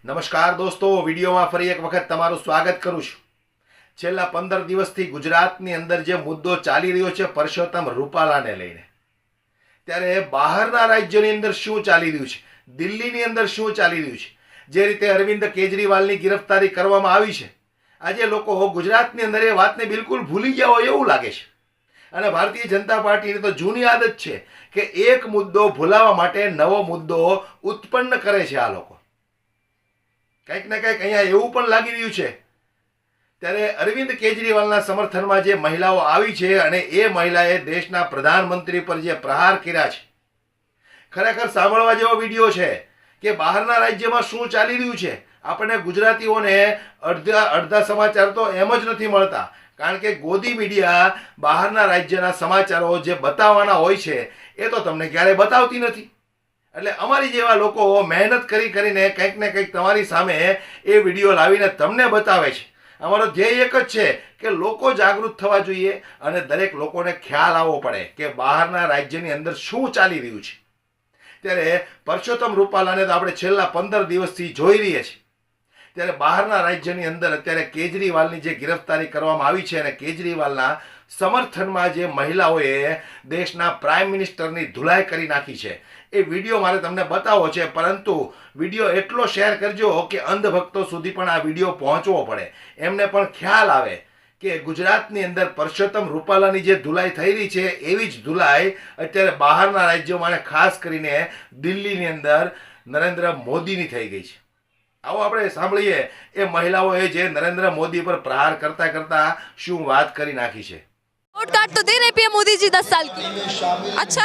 નમસ્કાર દોસ્તો, વિડીયોમાં ફરી એક વખત તમારું સ્વાગત કરું છું। છેલ્લા 15 દિવસથી ગુજરાતની અંદર જે મુદ્દો ચાલી રહ્યો છે પરસોત્તમ રૂપાલાને લઈને, ત્યારે બહારના રાજ્યોની અંદર શું ચાલી રહ્યું છે, દિલ્હીની અંદર શું ચાલી રહ્યું છે, જે રીતે અરવિંદ કેજરીવાલની ગિરફતારી કરવામાં આવી છે, આજે લોકો ગુજરાતની અંદર એ વાતને બિલકુલ ભૂલી ગયા હોય એવું લાગે છે। અને ભારતીય જનતા પાર્ટીની તો જૂની આદત છે કે એક મુદ્દો ભૂલાવા માટે નવો મુદ્દો ઉત્પન્ન કરે છે। આ લોકો કંઈક ને કંઈક અહીંયા એવું પણ લાગી રહ્યું છે। ત્યારે અરવિંદ કેજરીવાલના સમર્થનમાં જે મહિલાઓ આવી છે અને એ મહિલાએ દેશના પ્રધાનમંત્રી પર જે પ્રહાર કર્યા છે, ખરેખર સાંભળવા જેવો વિડીયો છે કે બહારના રાજ્યમાં શું ચાલી રહ્યું છે। આપણને ગુજરાતીઓને અડધા સમાચાર તો એમ જ નથી મળતા, કારણ કે ગોદી મીડિયા બહારના રાજ્યના સમાચારો જે બતાવવાના હોય છે એ તો તમને ક્યારેય બતાવતી નથી। એટલે અમારી જેવા લોકો મહેનત કરીને કંઈક ને કંઈક તમારી સામે એ વિડીયો લાવીને તમને બતાવે છે। અમારો ધ્યેય એક જ છે કે લોકો જાગૃત થવા જોઈએ અને દરેક લોકોને ખ્યાલ આવવો પડે કે બહારના રાજ્યની અંદર શું ચાલી રહ્યું છે। ત્યારે પરસોત્તમ રૂપાલાને તો આપણે છેલ્લા 15 દિવસથી જોઈ રહીએ છીએ। ત્યારે બહારના રાજ્યની અંદર અત્યારે કેજરીવાલની જે ગિરફતારી કરવામાં આવી છે અને કેજરીવાલના સમર્થનમાં જે મહિલાઓએ દેશના પ્રાઇમ મિનિસ્ટરની ધુલાઈ કરી નાખી છે, એ વિડીયો મારે તમને બતાવવો છે, પરંતુ વિડીયો એટલો શેર કરજો કે અંધભક્તો સુધી પણ આ વિડીયો પહોંચવો પડે, એમને પણ ખ્યાલ આવે કે ગુજરાતની અંદર પરસોત્તમ રૂપાલાની જે ધુલાઈ થઈ રહી છે એવી જ ધુલાઈ અત્યારે બહારના રાજ્યોમાં અને ખાસ કરીને દિલ્હીની અંદર નરેન્દ્ર મોદીની થઈ ગઈ છે। આવો આપણે સાંભળીએ એ મહિલાઓએ જે નરેન્દ્ર મોદી પર પ્રહાર કરતા કરતા શું વાત કરી નાખી છે। वोट कार्ड तो दे रहे पीएम मोदी जी 10 साल की। अच्छा,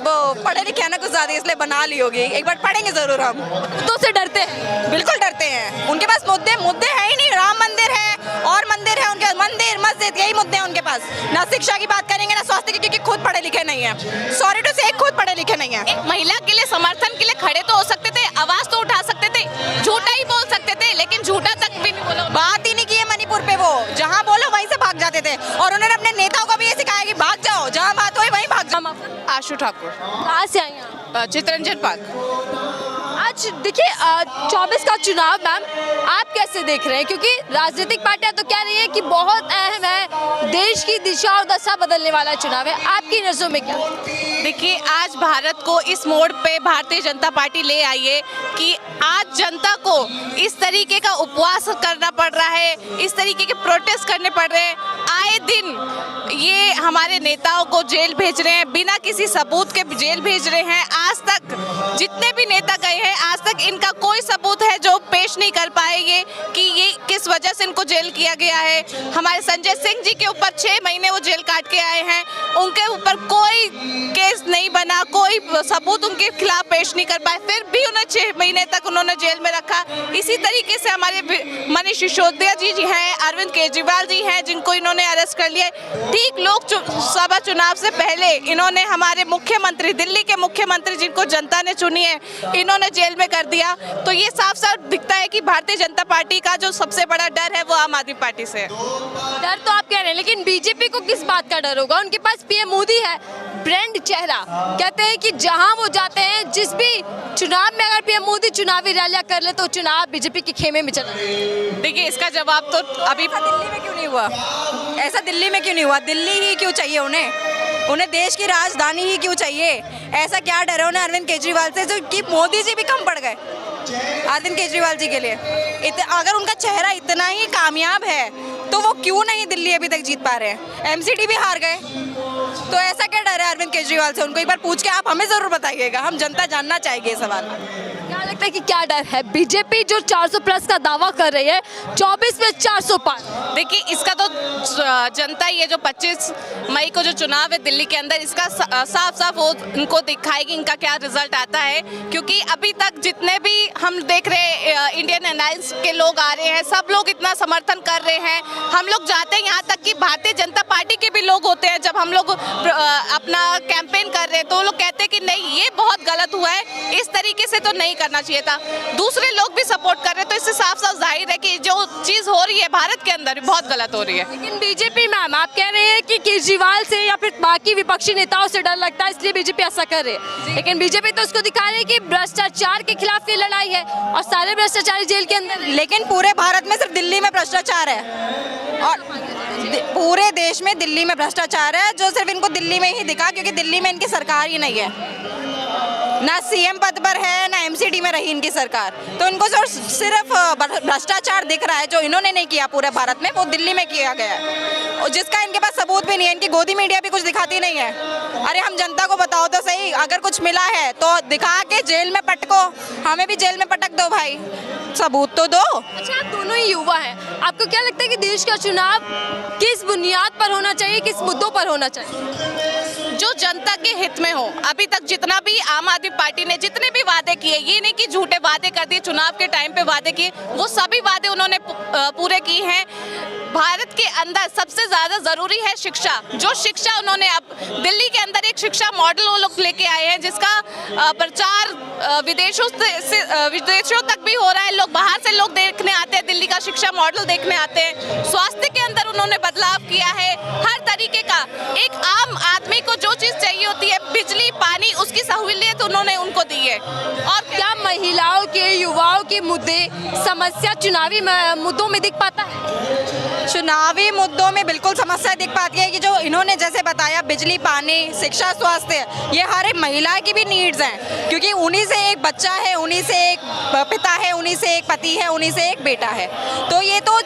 वो पढ़े लिखे हैं ना कुछ ज्यादा, इसलिए बना ली होगी। एक बार पढ़ेंगे जरूर हम। मुद्दों से डरते हैं? बिल्कुल डरते हैं। उनके पास मुद्दे हैं ही नहीं। राम मंदिर है और मंदिर है उनके, मंदिर मस्जिद यही मुद्दे हैं उनके पास। ना शिक्षा की बात करेंगे ना स्वास्थ्य की, क्योंकि खुद पढ़े लिखे नहीं है। सॉरी टू से, खुद पढ़े लिखे नहीं है। एक महिला के लिए समर्थन के लिए खड़े तो हो सकते थे, आवाज तो उठा सकते थे, झूठा ही बोल सकते थे, लेकिन झूठा तक भी नहीं बोला। बात ही नहीं की है मणिपुर पे। वो जहाँ बोलो वहीं से भाग जाते थे और उन्होंने अपने नेताओं को भी ये सिखाया कि भाग जाओ, जहाँ बात हो वहीं भाग जाओ। आशु ठाकुर, कहाँ से आई हैं? चितरंजन पार्क। आज देखिए 24 का चुनाव, मैम आप कैसे देख रहे हैं? क्योंकि राजनीतिक पार्टियां तो कह रही है कि बहुत अहम है, देश की दिशा और दशा बदलने वाला चुनाव है। आपकी नजरों में क्या? देखिए, आज भारत को इस मोड़ पे भारतीय जनता पार्टी ले आई है कि आज जनता को इस तरीके का उपवास करना पड़ रहा है, इस तरीके के प्रोटेस्ट करने पड़ रहे हैं। आए दिन ये हमारे नेताओं को जेल भेज रहे हैं, बिना किसी सबूत के जेल भेज रहे हैं। आज तक जितने भी नेता गए हैं, आज तक इनका कोई सबूत है जो पेश नहीं कर पाएंगे कि ये किस वजह से इनको जेल किया गया है। हमारे संजय सिंह जी के ऊपर 6 महीने वो जेल काट के आए हैं, उनके ऊपर कोई केस नहीं बना, कोई सबूत उनके खिलाफ पेश नहीं कर पाए, फिर भी उन्हें 6 महीने तक उन्होंने जेल में रखा। इसी तरीके से हमारे मनीष सिसोदिया जी हैं, अरविंद केजरीवाल जी हैं, जिनको इन्होंने अरेस्ट कर लिया। ठीक लोकसभा चुनाव से पहले इन्होंने हमारे मुख्यमंत्री, दिल्ली के मुख्यमंत्री जिनको जनता ने चुनी है, इन्होंने जेल में कर दिया। तो ये साफ साफ दिखता है कि भारतीय जनता पार्टी का जो सबसे बड़ा डर है वो आम आदमी पार्टी से है। डर तो आप कह रहे हैं, लेकिन बीजेपी को किस बात का डर होगा? उनके पास पीएम मोदी है, ब्रांड चेहरा। कहते हैं कि जहां वो जाते हैं, जिस भी चुनाव में अगर पीएम मोदी चुनावी रैलियां कर ले तो चुनाव बीजेपी के खेमे में चला। देखिए, इसका जवाब तो अभी दिल्ली में क्यों नहीं हुआ? ऐसा दिल्ली में क्यों नहीं हुआ? दिल्ली ही क्यों चाहिए उन्हें देश की राजधानी ही क्यों चाहिए? ऐसा क्या डर है उन्हें अरविंद केजरीवाल से, जो कि मोदी जी भी कम पड़ गए अरविंद केजरीवाल जी के लिए? अगर उनका चेहरा इतना ही कामयाब है तो वो क्यों नहीं दिल्ली अभी तक जीत पा रहे हैं? एमसीडी भी हार गए, तो ऐसा क्या डर है अरविंद केजरीवाल से? उनको एक बार पूछ के आप हमें जरूर बताइएगा, हम जनता जानना चाहेंगे ये सवाल। क्या लगता है कि क्या डर है? बीजेपी जो 400 प्लस का दावा कर रही है, 24 में 400 पार। देखिए, इसका तो जनता ये जो 25 मई को जो चुनाव है दिल्ली के अंदर, इसका साफ साफ वो उनको दिखाएगी इनका क्या रिजल्ट आता है। क्योंकि अभी तक जितने भी हम देख रहे हैं इंडियन अलायंस के लोग आ रहे हैं, सब लोग इतना समर्थन कर रहे हैं। हम लोग जाते हैं यहाँ तक कि भारतीय जनता पार्टी के भी लोग होते हैं, जब हम लोग अपना कैंपेन कर रहे हैं तो वो लोग कहते हैं कि नहीं, ये बहुत गलत हुआ है, इस तरीके से तो नहीं करना चाहिए। चाहिए था। दूसरे लोग भी सपोर्ट कर रहे हैं, तो इससे साफ साफ जाहिर है कि जो चीज़ हो रही है भारत के अंदर बहुत गलत हो रही है। लेकिन बीजेपी मैम आप कह रहे हैं कि केजरीवाल से या फिर बाकी विपक्षी नेताओं से डर लगता है इसलिए बीजेपी ऐसा कर रही है, लेकिन बीजेपी तो उसको दिखा रही है कि भ्रष्टाचार के खिलाफ ये लड़ाई है और सारे भ्रष्टाचारी जेल के अंदर हैं। लेकिन पूरे भारत में सिर्फ दिल्ली में भ्रष्टाचार है और पूरे देश में दिल्ली में भ्रष्टाचार है, जो सिर्फ इनको दिल्ली में ही दिखा क्योंकि दिल्ली में इनकी सरकार ही नहीं है, ना सीएम पद पर है ना एमसीडी में रही इनकी सरकार, तो इनको सिर्फ भ्रष्टाचार दिख रहा है जो इन्होंने नहीं किया पूरे भारत में, वो दिल्ली में किया गया है और जिसका इनके पास सबूत भी नहीं है। इनकी गोदी मीडिया भी कुछ दिखाती नहीं है। अरे हम जनता को बताओ तो सही, अगर कुछ मिला है तो दिखा के जेल में पटको, हमें भी जेल में पटक दो भाई, सबूत तो दो। अच्छा आप दोनों ही युवा हैं, आपको क्या लगता है कि देश का चुनाव किस बुनियाद पर होना चाहिए, किस मुद्दों पर होना चाहिए? जो जनता के हित में हो। अभी तक जितना भी आम आदमी पार्टी ने जितने भी वादे किए, ये नहीं कि झूठे वादे कर दिए, चुनाव के टाइम पे वादे किए, वो सभी वादे उन्होंने पूरे किए हैं। भारत के अंदर सबसे ज्यादा जरूरी है शिक्षा। जो शिक्षा उन्होंने अब दिल्ली के अंदर एक शिक्षा मॉडल वो लोग लेके आए हैं जिसका प्रचार विदेशों तक भी हो रहा है। लोग बाहर से लोग देखने आते हैं, दिल्ली का शिक्षा मॉडल देखने आते हैं। स्वास्थ्य के अंदर उन्होंने बदलाव किया है, हर तरीके का। एक आम आदमी को जो चीज चाहिए होती है, बिजली पानी, उसकी सहूलियत उन्होंने उनको दी है। और क्या महिलाओं के युवाओं के मुद्दे समस्या चुनावी मुद्दों में दिख पाता है? चुनावी मुद्दों में बिल्कुल समस्या दिख पाती है कि जो इन्होंने जैसे बताया बिजली पानी शिक्षा स्वास्थ्य, ये हर एक महिला की भी नीड्स हैं क्योंकि उन्हीं से एक बच्चा है, उन्हीं से एक पिता है, उन्हीं से एक पति है, उन्हीं से एक बेटा है। तो ये तो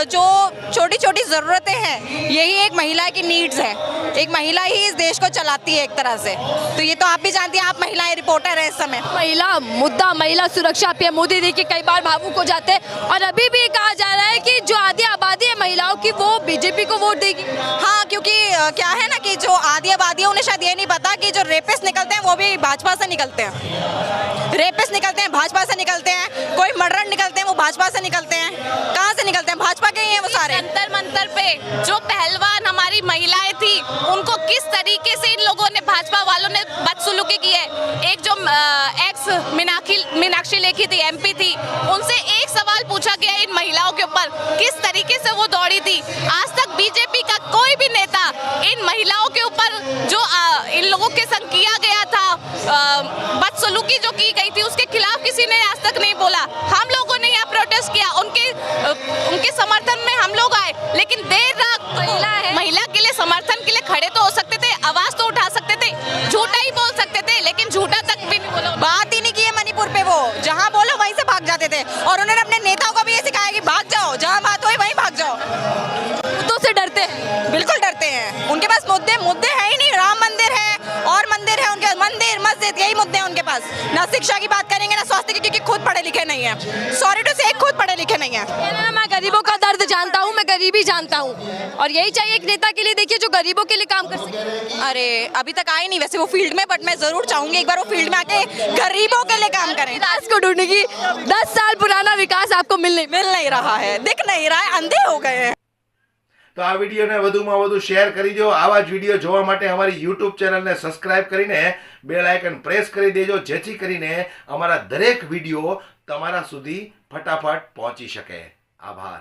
जो छोटी छोटी ज़रूरतें हैं यही एक महिला की नीड्स है। एक महिला ही इस देश को चलाती है एक तरह से, तो ये तो आप भी जानती हैं, आप महिलाएं रिपोर्टर है इस समय। महिला मुद्दा, महिला सुरक्षा, पीएम मोदी देखिए कई बार भावुक हो जाते हैं और अभी भी कहा जा रहा है कि जो आधी आबादी है महिलाओं की वो बीजेपी को वोट देगी। हाँ, क्योंकि क्या है ना कि जो आधी आबादी है उन्हें शायद ये नहीं पता कि जो रेपिस्ट निकलते हैं वो भी भाजपा से निकलते हैं। रेपिस्ट निकलते हैं भाजपा से निकलते हैं, कोई मर्डर निकलते हैं वो भाजपा से निकलते हैं। कहाँ से निकलते हैं? भाजपा के ही हैं वो सारे। जंतर मंतर पे जो पहलवान हमारी महिलाएं थी, उनको किस तरीके से इन लोगों ने, भाजपा वालों ने बदसलूकी की है। एक जो एक्स मीनाक्षी लेखी थी, एमपी थी, उनसे एक सवाल पूछा गया इन महिलाओं के ऊपर, किस तरीके से वो दौड़ी थी। आज तक बीजेपी का कोई भी नेता इन महिलाओं के ऊपर जो इन लोगों के संग किया गया था, बदसलूकी जो की गई थी, उसके खिलाफ किसी ने आज तक नहीं बोला। हम लोगों ने यहाँ प्रोटेस्ट किया, उनके समर्थन में हम लोग आए, लेकिन देर रात महिला के लिए समर्थन के लिए खड़े तो हो सकते थे, आवाज तो उठा सकते थे, झूठा ही बोल सकते थे, लेकिन झूठा तक भी नहीं बोला। बात ही नहीं की है मणिपुर पे, वो जहाँ बोलो वहीं से भाग जाते थे और उन्होंने अपने नेताओं को भी ये सिखाया कि भाग जाओ, जहाँ बात हो वहीं भाग जाओ। मुद्दों से डरते हैं, बिल्कुल डरते हैं। उनके पास मुद्दे है ही नहीं। राम मंदिर है और मंदिर है उनके, मंदिर मस्जिद यही मुद्दे हैं उनके पास। ना शिक्षा की बात करेंगे ना स्वास्थ्य की, क्योंकि खुद पढ़े लिखे नहीं है। सॉरी टू से, खुद पढ़े लिखे नहीं है। मैं गरीबों का दर्द जानता हूँ, मैं गरीबी जानता हूँ और यही चाहिए एक नेता के लिए, देखिए जो गरीबों के लिए काम कर सके। अरे अभी तक आए नहीं वैसे वो फील्ड में, बट मैं जरूर चाहूंगी एक बार वो फील्ड में आके गरीबों के लिए काम करें। विकास को ढूंढने की 10 साल पुराना विकास आपको मिल नहीं रहा है, दिख नहीं रहा है, अंधे हो गए हैं। તો આ વિડીયોને વધુમાં વધુ શેર કરી દો। આવા જ વિડીયો જોવા માટે અમારી યુટ્યુબ ચેનલને સબસ્ક્રાઇબ કરીને બેલ આઇકન પ્રેસ કરી દેજો, જેથી કરીને અમારા દરેક વિડીયો તમારા સુધી ફટાફટ પહોંચી શકે। આભાર।